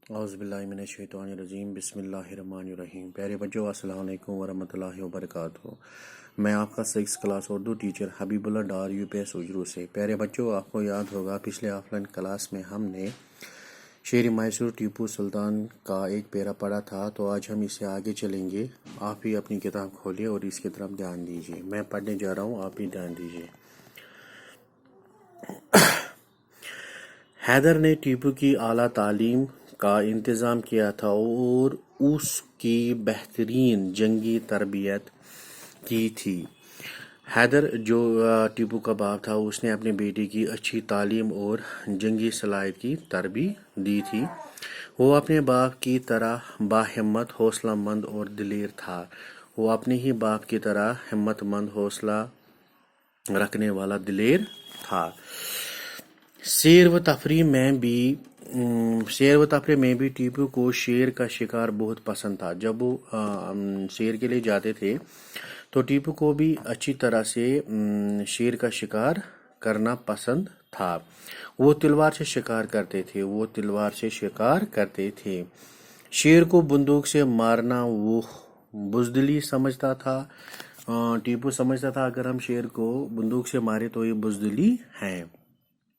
औज़ुबिल्लाहिमिनश्शैतानिर्रजीम बिस्मिल्लाहिर्रहमानिर्रहीम। प्यारे बच्चों, अस्सलाम वालेकुम वरहमतुल्लाहि वबरकातुहू। मैं आपका 6 क्लास उर्दू टीचर हबीबुल्लाह डार यूपीएस उजरू से। प्यारे बच्चों, आपको याद होगा पिछले ऑफलाइन क्लास में हमने शेर मैसूर टीपू सुल्तान का एक पेरा पढ़ा था, तो आज हम इससे आगे चलेंगे। आप भी अपनी किताब खोलिए और इसकी तरफ ध्यान दीजिए। मैं पढ़ने जा रहा हूँ, आप भी ध्यान दीजिए। हैदर ने टीपू की आला तालीम का इंतज़ाम किया था और उसकी बेहतरीन जंगी तरबियत की थी। हैदर जो टीपू का बाप था, उसने अपने बेटे की अच्छी तालीम और जंगी सलाहियत की तरबियत दी थी। वो अपने बाप की तरह बाहिम्मत, हौसलामंद और दिलेर था। वो अपने ही बाप की तरह हिम्मतमंद, हौसला रखने वाला दिलेर था। सैर व तफरीह में भी टीपू को शेर का शिकार बहुत पसंद था। जब वो शेर के लिए जाते थे तो टीपू को भी अच्छी तरह से शेर का शिकार करना पसंद था। वो तलवार से शिकार करते थे। शेर को बंदूक से मारना वो बुज़दिली समझता था। टीपू समझता था अगर हम शेर को बंदूक से मारे तो ये बुज़दिली है,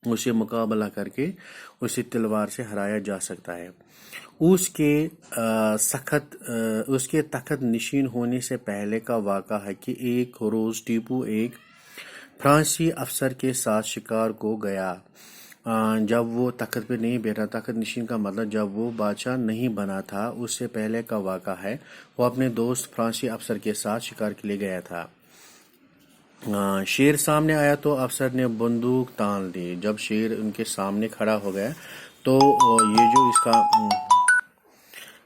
उसे मुकाबला करके उसे तलवार से हराया जा सकता है। उसके तख्त नशीन होने से पहले का वाक़ा है कि एक रोज़ टीपू एक फ्रांसी अफसर के साथ शिकार को गया। जब वो तख्त पे नहीं बैठा, तख्त नशीन का मतलब जब वो बादशाह नहीं बना था, उससे पहले का वाक़ा है। वो अपने दोस्त फ्रांसी अफसर के साथ शिकार के लिए गया था। शेर सामने आया तो अफसर ने बंदूक तान ली। जब शेर उनके सामने खड़ा हो गया तो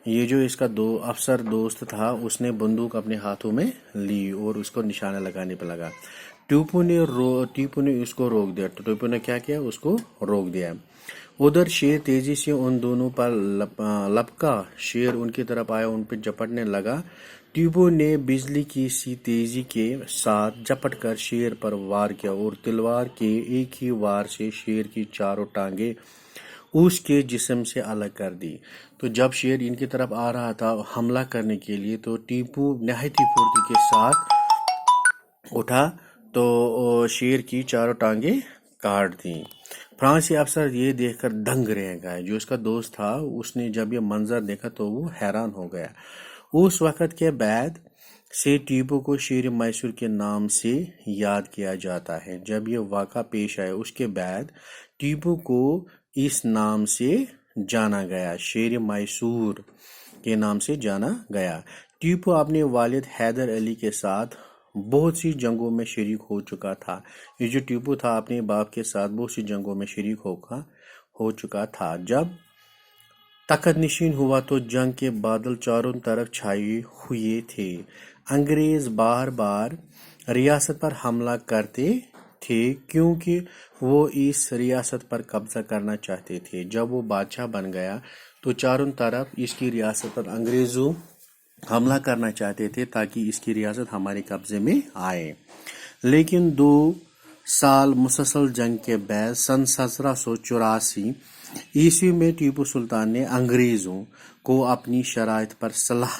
ये जो इसका दो अफसर दोस्त था, उसने बंदूक अपने हाथों में ली और उसको निशाना लगाने पर लगा। टीपू ने उसको रोक दिया। तो टीपू ने क्या किया, उसको रोक दिया। उधर शेर तेजी से उन दोनों पर लपका। शेर उनकी तरफ आया, उन पर झपटने लगा। टीपू ने बिजली की सी तेजी के साथ झपट कर शेर पर वार किया और तलवार के एक ही वार से शेर की चारों टांगे उसके जिस्म से अलग कर दी। तो जब शेर इनकी तरफ आ रहा था हमला करने के लिए, तो टीपू नहायती फुर्ती के साथ उठा तो शेर की चारों टांगे काट दी। फ्रांसी अफसर ये देखकर दंग रह गए। जो उसका दोस्त था, उसने जब ये मंजर देखा तो वो हैरान हो गया। उस वक़्त के बाद से टीपू को शेर मैसूर के नाम से याद किया जाता है। जब ये वाक़ा पेश आया, उसके बाद टीपू को इस नाम से जाना गया, शेर मैसूर के नाम से जाना गया। टीपू अपने वालिद हैदर अली के साथ बहुत सी जंगों में शरीक हो चुका था। ये जो टीपू था, अपने बाप के साथ बहुत सी जंगों में शरीक हो चुका था। जब तख्त नशीन हुआ तो जंग के बादल चारों तरफ छाए हुए थे। अंग्रेज बार बार रियासत पर हमला करते थे क्योंकि वो इस रियासत पर कब्जा करना चाहते थे। जब वो बादशाह बन गया तो चारों तरफ इसकी रियासत पर अंग्रेजों हमला करना चाहते थे ताकि इसकी रियासत हमारे कब्जे में आए। लेकिन 2 साल मुसलसल जंग के बाद सन 1784 ईस्वी में टीपू सुल्तान ने अंग्रेजों को अपनी शराइत पर सलाह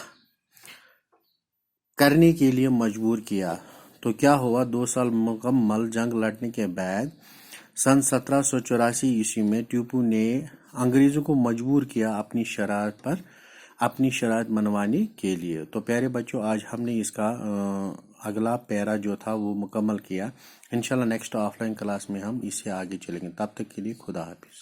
करने के लिए मजबूर किया। तो क्या हुआ, 2 साल मुकम्मल जंग लड़ने के बाद सन 1784 ईस्वी में टीपू ने अंग्रेजों को मजबूर किया अपनी शराइत मनवाने के लिए। तो प्यारे बच्चों, आज हमने इसका अगला पैरा जो था वो मुकम्मल किया। इंशाल्लाह नेक्स्ट ऑफलाइन क्लास में हम इससे आगे चलेंगे। तब तक के लिए खुदा हाफिज।